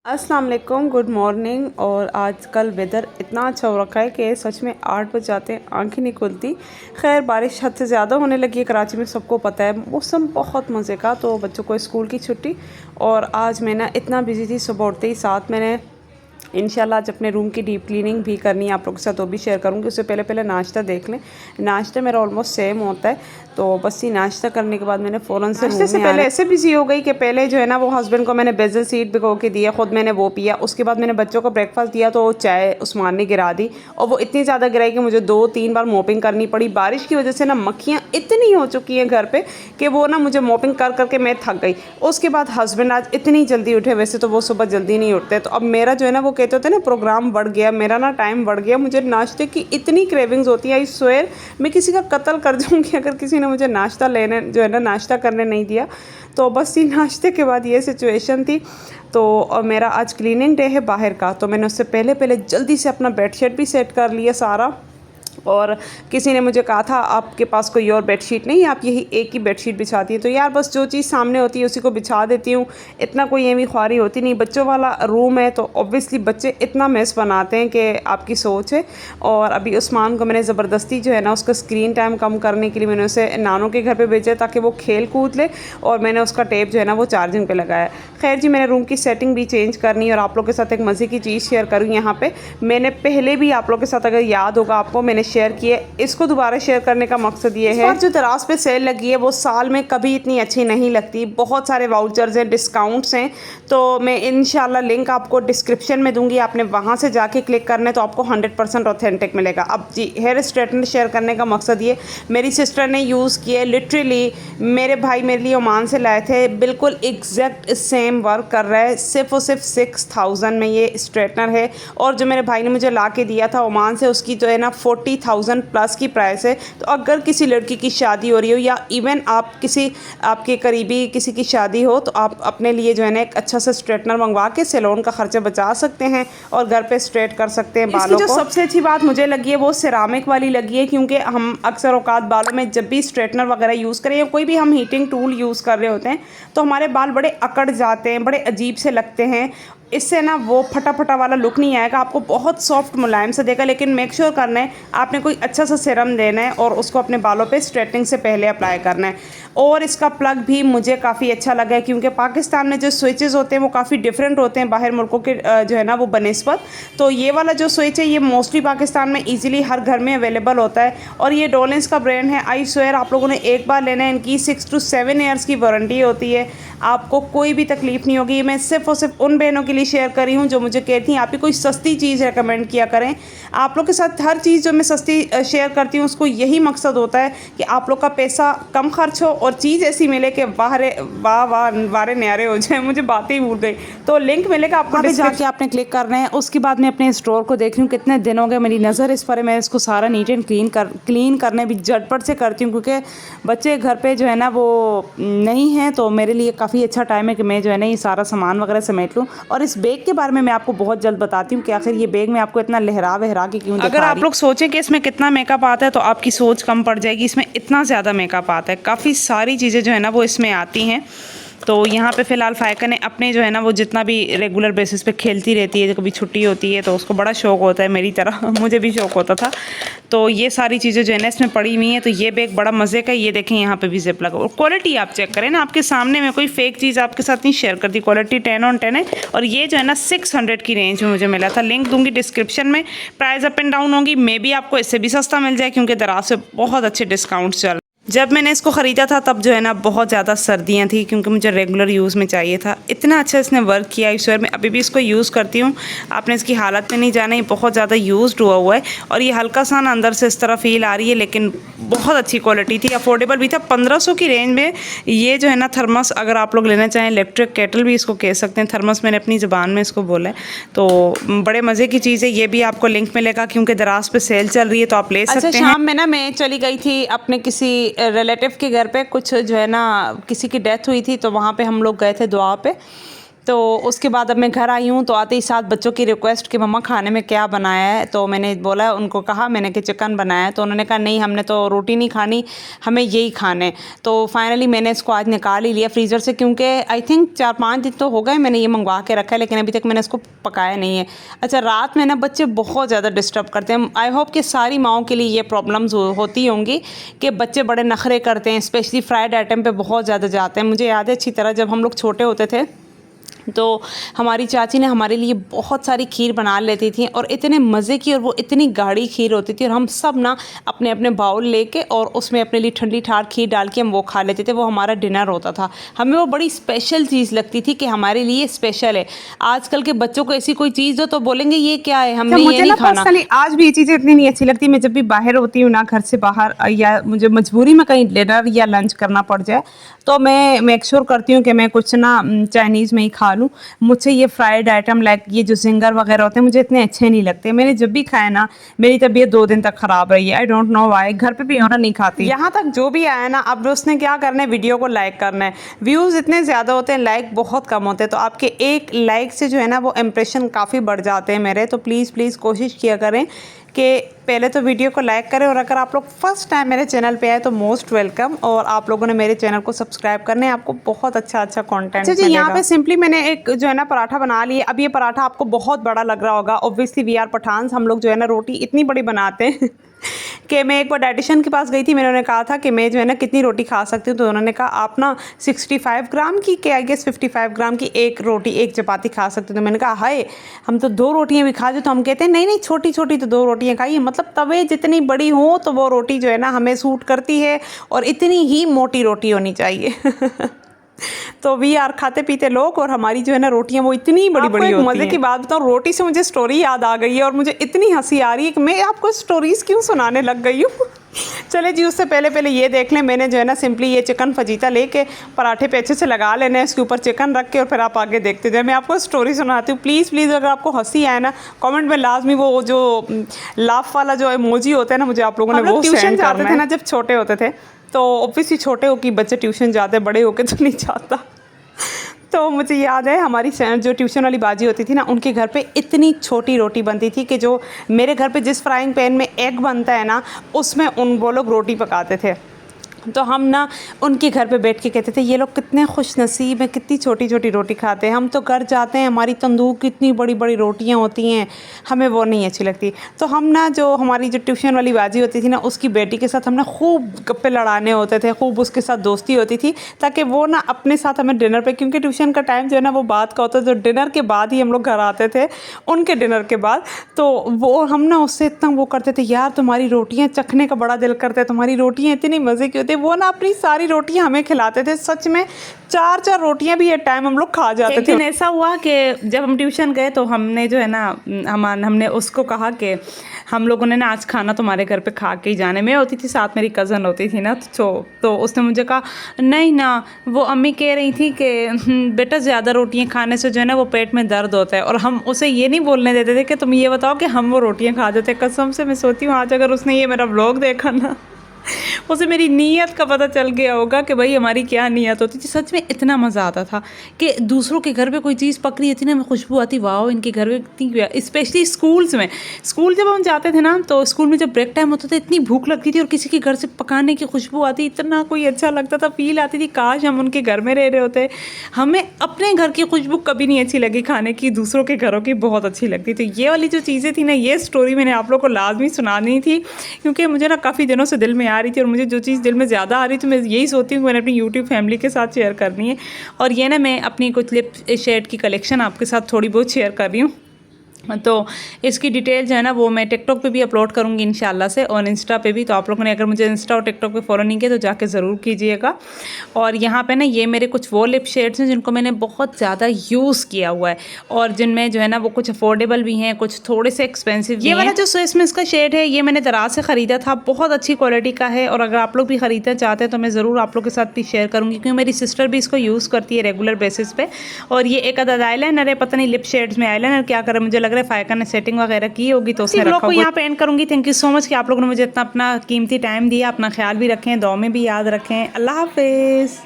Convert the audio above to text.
अस्सलाम वालेकुम, good morning. और आजकल वेदर इतना अच्छा हो रखा है कि सच में 8 बज जाते हैं आंखें नहीं खुलती। खैर बारिश हद से ज़्यादा होने लगी है कराची में, सबको पता है। मौसम बहुत मज़े का, तो बच्चों को स्कूल की छुट्टी। और आज मैं ना इतना बिजी थी, सुबह उठते ही साथ मैंने इंशाल्लाह आज अपने रूम की डीप क्लीनिंग भी करनी है, आप लोगों के साथ वो भी शेयर करूँगी। उससे पहले पहले नाश्ता देख लें। नाश्ता मेरा ऑलमोस्ट सेम होता है, तो बस ये नाश्ता करने के बाद मैंने फ़ौरन से नाश्ते से पहले ऐसे बिजी हो गई कि पहले जो है ना वो हस्बैंड को मैंने बेजल सीड भिगो के दिया, ख़ुद मैंने वो पिया। उसके बाद मैंने बच्चों को ब्रेकफास्ट दिया, तो चाय उस्मान ने गिरा दी, और वो इतनी ज़्यादा गिराई कि मुझे 2-3 बार मोपिंग करनी पड़ी। बारिश की वजह से ना मक्खियाँ इतनी हो चुकी हैं घर पे कि वो ना मुझे मोपिंग कर करके मैं थक गई। उसके बाद हस्बैंड आज इतनी जल्दी उठे, वैसे तो वो सुबह जल्दी नहीं उठते, तो अब मेरा जो है ना वो कहते होते हैं ना प्रोग्राम बढ़ गया, मेरा ना टाइम बढ़ गया। मुझे नाश्ते की इतनी क्रेविंग्स होती है, आई स्वेयर मैं किसी का कत्ल कर जाऊंगी अगर किसी ने मुझे नाश्ता लेने जो है ना नाश्ता करने नहीं दिया। तो बस ये नाश्ते के बाद ये सिचुएशन थी। तो मेरा आज क्लीनिंग डे है बाहर का, तो मैंने उससे पहले पहले जल्दी से अपना बेडशीट भी सेट कर लिया सारा। और किसी ने मुझे कहा था आपके पास कोई और बेडशीट नहीं है, आप यही एक ही बेडशीट बिछाती है। तो यार बस जो चीज़ सामने होती है उसी को बिछा देती हूँ, इतना कोई एवी ख्वारी होती नहीं। बच्चों वाला रूम है तो ऑब्वियसली बच्चे इतना मेस बनाते हैं कि आपकी सोच है। और अभी उस्मान को मैंने ज़बरदस्ती जो है ना उसका स्क्रीन टाइम कम करने के लिए मैंने उसे नानों के घर पर भेजा ताकि वो खेल कूद ले, और मैंने उसका टेप जो है ना वो चार्जिंग पर लगाया। खैर जी, मैंने रूम की सेटिंग भी चेंज करनी है और आप लोग के साथ एक मज़े की चीज़ शेयर करूँ। यहाँ पर मैंने पहले भी आप लोग के साथ अगर याद होगा आपको मैंने शेयर किए, इसको दोबारा शेयर करने का मकसद ये है जो दराज पे सेल लगी है वो साल में कभी इतनी अच्छी नहीं लगती। बहुत सारे वाउचर्स हैं, डिस्काउंट्स हैं, तो मैं इंशाल्लाह लिंक आपको डिस्क्रिप्शन में दूंगी, आपने वहाँ से जाके क्लिक करना है तो आपको 100% ऑथेंटिक मिलेगा। अब जी हेयर स्ट्रेटनर शेयर करने का मकसद ये, मेरी सिस्टर ने यूज़ किए, लिटरली मेरे भाई मेरे लिए ओमान से लाए थे, बिल्कुल एग्जैक्ट सेम वर्क कर रहा है। सिर्फ और सिर्फ 6000 में ये स्ट्रेटनर है। और जो मेरे भाई ने मुझे ला के दिया था ओमान से, उसकी जो है ना 40,000 प्लस की प्राइस है। तो अगर किसी लड़की की शादी हो रही हो या इवन आप किसी आपके करीबी किसी की शादी हो, तो आप अपने लिए जो है ना एक अच्छा सा स्ट्रेटनर मंगवा के सैलून का खर्चा बचा सकते हैं और घर पे स्ट्रेट कर सकते हैं बालों को। जो सबसे अच्छी बात मुझे लगी है वो सिरामिक वाली लगी है, क्योंकि हम अक्सर औकात बालों में जब भी स्ट्रेटनर वगैरह यूज़ करें या कोई भी हम हीटिंग टूल यूज़ कर रहे होते हैं तो हमारे बाल बड़े अकड़ जाते हैं, बड़े अजीब से लगते हैं। इससे ना वो फटा फटा वाला लुक नहीं आएगा, आपको बहुत सॉफ्ट मुलायम से देगा। लेकिन मेक श्योर करना है आपने कोई अच्छा सा सीरम देना है और उसको अपने बालों पे स्ट्रेटनिंग से पहले अप्लाई करना है। और इसका प्लग भी मुझे काफ़ी अच्छा लगा है, क्योंकि पाकिस्तान में जो स्विचेस होते हैं वो काफ़ी डिफरेंट होते हैं बाहर मुल्कों के जो है ना वो बनस्बत। तो ये वाला जो स्विच है ये मोस्टली पाकिस्तान में ईजिली हर घर में अवेलेबल होता है। और ये डोलेंस का ब्रांड है। आई स्वेयर आप लोगों ने एक बार लेना है, इनकी 6 to 7 ईयर्स की वारंटी होती है, आपको कोई भी तकलीफ नहीं होगी। मैं सिर्फ और सिर्फ उन बहनों के लिए शेयर करी हूँ जो मुझे कहती हैं आप ही कोई सस्ती चीज़ रिकमेंड किया करें। आप लोग के साथ हर चीज़ जो मैं सस्ती शेयर करती हूँ उसको यही मकसद होता है कि आप लोग का पैसा कम खर्च हो और चीज़ ऐसी मिले कि वाह वारे न्यारे हो जाए। मुझे बातें ही भूल गई। तो लिंक मिलेगा आपको, जाके आपने क्लिक करना है। उसके बाद मैं अपने स्टोर को देख रही हूँ, कितने दिन हो गए मेरी नज़र इस पर है। मैं इसको सारा नीट एंड क्लीन करने भी झटपट से करती हूँ, क्योंकि बच्चे घर पर जो है ना वो नहीं हैं, तो मेरे लिए काफ़ी अच्छा टाइम है कि मैं जो है ना ये सारा सामान वगैरह समेट लूँ। और इस बैग के बारे में मैं आपको बहुत जल्द बताती हूँ कि आखिर ये बैग में आपको इतना लहरा वहरा के क्यों दिखा रही। अगर आप लोग सोचें कि इसमें कितना मेकअप आता है तो आपकी सोच कम पड़ जाएगी। इसमें इतना ज़्यादा मेकअप आता है, काफ़ी सारी चीज़ें जो है ना वो इसमें आती हैं। तो यहाँ पे फ़िलहाल फ़ायका ने अपने जो है ना वो जितना भी रेगुलर बेसिस पे खेलती रहती है, कभी छुट्टी होती है तो उसको बड़ा शौक़ होता है मेरी तरह मुझे भी शौक़ होता था। तो ये सारी चीज़ें जो है ना इसमें पड़ी हुई हैं। तो ये बैग बड़ा मज़े का, ये देखें यहाँ पे भी जिप लगा। और क्वालिटी आप चेक करें ना, आपके सामने में कोई फेक चीज़ आपके साथ नहीं शेयर करती, क्वालिटी 10 on 10 है। और ये जो है ना 600 की रेंज में मुझे मिला था। लिंक दूँगी डिस्क्रिप्शन में, प्राइस अप एंड डाउन होंगी, मे बी आपको इससे भी सस्ता मिल जाए क्योंकि दराज से बहुत अच्छे डिस्काउंट चल। जब मैंने इसको ख़रीदा था तब जो है ना बहुत ज़्यादा सर्दियाँ थी, क्योंकि मुझे रेगुलर यूज़ में चाहिए था। इतना अच्छा इसने वर्क किया। इस मैं अभी भी इसको यूज़ करती हूँ, आपने इसकी हालत में नहीं जाना, ये बहुत ज़्यादा यूज्ड हुआ है। और ये हल्का सा ना अंदर से इस तरह फील आ रही है, लेकिन बहुत अच्छी क्वालिटी थी, अफोर्डेबल भी था। 1500 की रेंज में ये जो है ना थर्मस अगर आप लोग लेना चाहें, इलेक्ट्रिक केटल भी इसको कह सकते हैं, थर्मस मैंने अपनी ज़बान में इसको बोला है। तो बड़े मज़े की चीज़ है। ये भी आपको लिंक मिलेगा क्योंकि दराज पे सेल चल रही है तो आप ले सकते हैं। शाम में ना मैं चली गई थी अपने किसी रिलेटिव के घर पे, कुछ जो है ना किसी की डेथ हुई थी तो वहाँ पे हम लोग गए थे दुआ पे। तो उसके बाद अब मैं घर आई हूँ, तो आते ही साथ बच्चों की रिक्वेस्ट कि मम्मा खाने में क्या बनाया है। तो मैंने बोला, उनको कहा मैंने कि चिकन बनाया है। तो उन्होंने कहा नहीं, हमने तो रोटी नहीं खानी, हमें यही खाने। तो फाइनली मैंने इसको आज निकाल ही लिया फ्रीज़र से, क्योंकि आई थिंक 4-5 दिन तो हो गए मैंने ये मंगवा के रखा है, लेकिन अभी तक मैंने इसको पकाया नहीं है। अच्छा, रात में ना बच्चे बहुत ज़्यादा डिस्टर्ब करते हैं। आई होप कि सारी माओं के लिए ये प्रॉब्लम्स होती होंगी कि बच्चे बड़े नखरे करते हैं, स्पेशली फ्राइड आइटम पे बहुत ज़्यादा जाते हैं। मुझे याद है अच्छी तरह, जब हम लोग छोटे होते थे तो हमारी चाची ने हमारे लिए बहुत सारी खीर बना लेती थी, और इतने मज़े की, और वो इतनी गाढ़ी खीर होती थी, और हम सब ना अपने अपने बाउल लेके और उसमें अपने लिए ठंडी ठार खीर डाल के हम वो खा लेते थे। वो हमारा डिनर होता था। हमें वो बड़ी स्पेशल चीज़ लगती थी कि हमारे लिए स्पेशल है। आजकल के बच्चों को ऐसी कोई चीज़ दो तो बोलेंगे ये क्या है, हमने ये नहीं खाना। आज भी ये चीज़ें इतनी नहीं अच्छी लगती। मैं जब भी बाहर होती हूँ ना, घर से बाहर, या मुझे मजबूरी में कहीं डिनर या लंच करना पड़ जाए, तो मैं मेक श्योर करती हूँ कि मैं कुछ ना चाइनीज़ में ही खा लूँ। मुझसे ये फ्राइड आइटम लाइक ये जो जिंगर वगैरह होते हैं मुझे इतने अच्छे नहीं लगते। मैंने जब भी खाया ना, मेरी तबीयत 2 दिन तक ख़राब रही है। I don't know why. घर पे भी होना नहीं खाती। यहाँ तक जो भी आया ना, अब उसने क्या करना है, वीडियो को लाइक करना है। व्यूज़ इतने ज़्यादा होते हैं, लाइक बहुत कम होते हैं। तो आपके एक लाइक से जो है ना वो इम्प्रेशन काफ़ी बढ़ जाते हैं मेरे। तो प्लीज़ कोशिश किया करें कि पहले तो वीडियो को लाइक करें, और अगर आप लोग फर्स्ट टाइम मेरे चैनल पे आए तो मोस्ट वेलकम, और आप लोगों ने मेरे चैनल को सब्सक्राइब करने, आपको बहुत अच्छा कंटेंट मिलेगा। जी, यहाँ पे सिंपली मैंने एक जो है ना पराठा बना लिया। अब ये पराठा आपको बहुत बड़ा लग रहा होगा, ऑब्वियसली वी आर पठान्स, हम लोग जो है ना रोटी इतनी बड़ी बनाते हैं कि मैं एक बार डाइटिशियन के पास गई थी। मैंने उन्हें कहा था कि मैं जो है ना कितनी रोटी खा सकती हूँ। तो उन्होंने कहा आप ना 65 ग्राम की, कि आई गेस 55 ग्राम की एक रोटी, एक चपाती खा सकते हो। तो मैंने कहा हाय, हम तो 2 रोटियाँ भी खा जाए। तो हम कहते हैं नहीं छोटी छोटी तो 2 रोटियाँ खाइए, मतलब तवे जितनी बड़ी हो तो वो रोटी जो है ना हमें सूट करती है, और इतनी ही मोटी रोटी होनी चाहिए तो वी आर खाते पीते लोग, और हमारी जो है ना रोटियां वो इतनी बड़ी बड़ी होती हैं। मज़े की बात बताऊँ, रोटी से मुझे स्टोरी याद आ गई है, और मुझे इतनी हंसी आ रही है कि मैं आपको स्टोरीज़ क्यों सुनाने लग गई हूँ चले जी, उससे पहले ये देख लें। मैंने जो है ना सिंपली ये चिकन फजीता लेके पराठे पे अच्छे से लगा लेना है, इसके ऊपर चिकन रख के, और फिर आप आगे देखते जाए। मैं आपको स्टोरी सुनाती हूँ। प्लीज़ अगर आपको हंसी आए ना, कमेंट में लाजमी वो जो लाफ वाला जो इमोजी होता है ना, मुझे आप लोगों ने वो ट्यूशन जाते थे ना जब छोटे होते थे, तो ऑब्वियसली छोटे हो कि बच्चे ट्यूशन जाते, बड़े होके तो नहीं जाता। तो मुझे याद है हमारी जो ट्यूशन वाली बाजी होती थी ना, उनके घर पे इतनी छोटी रोटी बनती थी कि जो मेरे घर पे जिस फ्राइंग पैन में एग बनता है ना, उसमें वो लोग रोटी पकाते थे। तो हम ना उनके घर पे बैठ के कहते थे ये लोग कितने खुश नसीब हैं, कितनी छोटी छोटी रोटी खाते हैं। हम तो घर जाते हैं, हमारी तंदूर की इतनी बड़ी बड़ी रोटियां होती हैं, हमें वो नहीं अच्छी लगती। तो हम ना जो हमारी जो ट्यूशन वाली बाजी होती थी ना, उसकी बेटी के साथ हमने खूब गप्पे लड़ाने होते थे, खूब उसके साथ दोस्ती होती थी, ताकि वो ना अपने साथ हमें डिनर पे, क्योंकि ट्यूशन का टाइम जो है ना वो बात का होता था, तो डिनर के बाद ही हम लोग घर आते थे, उनके डिनर के बाद। तो वो हम ना उससे इतना वो करते थे, यार तुम्हारी रोटियाँ चखने का बड़ा दिल करता है, तुम्हारी रोटियाँ इतनी मज़े की होती। वो ना अपनी सारी रोटियां हमें खिलाते थे। सच में 4 रोटियां भी एक टाइम हम लोग खा जाते थे। एक दिन ऐसा हुआ कि जब हम ट्यूशन गए तो हमने जो है ना हमने उसको कहा कि हम लोगों ने ना आज खाना तुम्हारे घर पे खा के ही जाने। मैं होती थी साथ, मेरी कज़न होती थी ना, तो उसने मुझे कहा नहीं ना, वो अम्मी कह रही थी कि बेटा ज़्यादा रोटियां खाने से जो है ना वो पेट में दर्द होता है। और हम उसे ये नहीं बोलने देते थे कि तुम ये बताओ कि हम वो रोटियां खा जाते। कसम से मैं सोती हूँ आज अगर उसने ये मेरा व्लॉग देखा ना, उसे मेरी नीयत का पता चल गया होगा कि भाई हमारी क्या नीयत होती थी। सच में इतना मज़ा आता था कि दूसरों के घर पे कोई चीज़ पक रही है, इतनी खुशबू आती, वाह इनके घर में इतनी। स्पेशली स्कूल्स में, स्कूल जब हम जाते थे ना, तो स्कूल में जब ब्रेक टाइम होता था इतनी भूख लगती थी, और किसी के घर से पकाने की खुशबू आती, इतना कोई अच्छा लगता था, फील आती थी काश हम उनके घर में रह रहे होते। हमें अपने घर की खुशबू कभी नहीं अच्छी लगी खाने की, दूसरों के घरों की बहुत अच्छी लगती। तो ये वाली जो चीज़ें थी ना, ये स्टोरी मैंने आप लोग को लाजमी सुनानी थी, क्योंकि मुझे ना काफ़ी दिनों से दिल में आ रही थी, और मुझे जो चीज़ दिल में ज़्यादा आ रही थी, मैं यही सोचती हूँ मैंने अपनी यूट्यूब फैमिली के साथ शेयर करनी है। और ये ना मैं अपनी कुछ लिप शेड की कलेक्शन आपके साथ थोड़ी बहुत शेयर कर रही हूँ। तो इसकी डिटेल जो है ना वो मैं टिकटॉक पे भी अपलोड करूँगी इंशाल्लाह से, और इंस्टा पे भी। तो आप लोगों ने अगर मुझे इंस्टा और टिकटॉक पे फॉलो नहीं किया तो जाके ज़रूर कीजिएगा। और यहाँ पे ना ये मेरे कुछ वो लिप शेड्स हैं जिनको मैंने बहुत ज़्यादा यूज़ किया हुआ है, और जिनमें जो है ना वो कुछ अफोर्डेबल भी हैं, कुछ थोड़े से एक्सपेंसिव भी हैं। ये वाला जो स्विस मिस का शेड है ये मैंने दराज से ख़रीदा था, बहुत अच्छी क्वालिटी का है। और अगर आप लोग भी ख़रीदना चाहते हैं तो मैं ज़रूर आप लोग के साथ भी शेयर करूँगी, क्योंकि मेरी सिस्टर भी इसको यूज़ करती है रेगुलर बेसिस पे। और ये एक अदद आईलाइनर है, पता नहीं लिप शेड्स में आईलाइनर क्या करे, मुझे लग रहा है फायका ने सेटिंग वगैरह की होगी तो उसने रखा। यहाँ पे एंड करूँगी। थैंक यू सो मच कि आप लोगों ने मुझे इतना अपना कीमती टाइम दिया। अपना ख्याल भी रखें, दुआ में भी याद रखें। अल्लाह हाफिज़।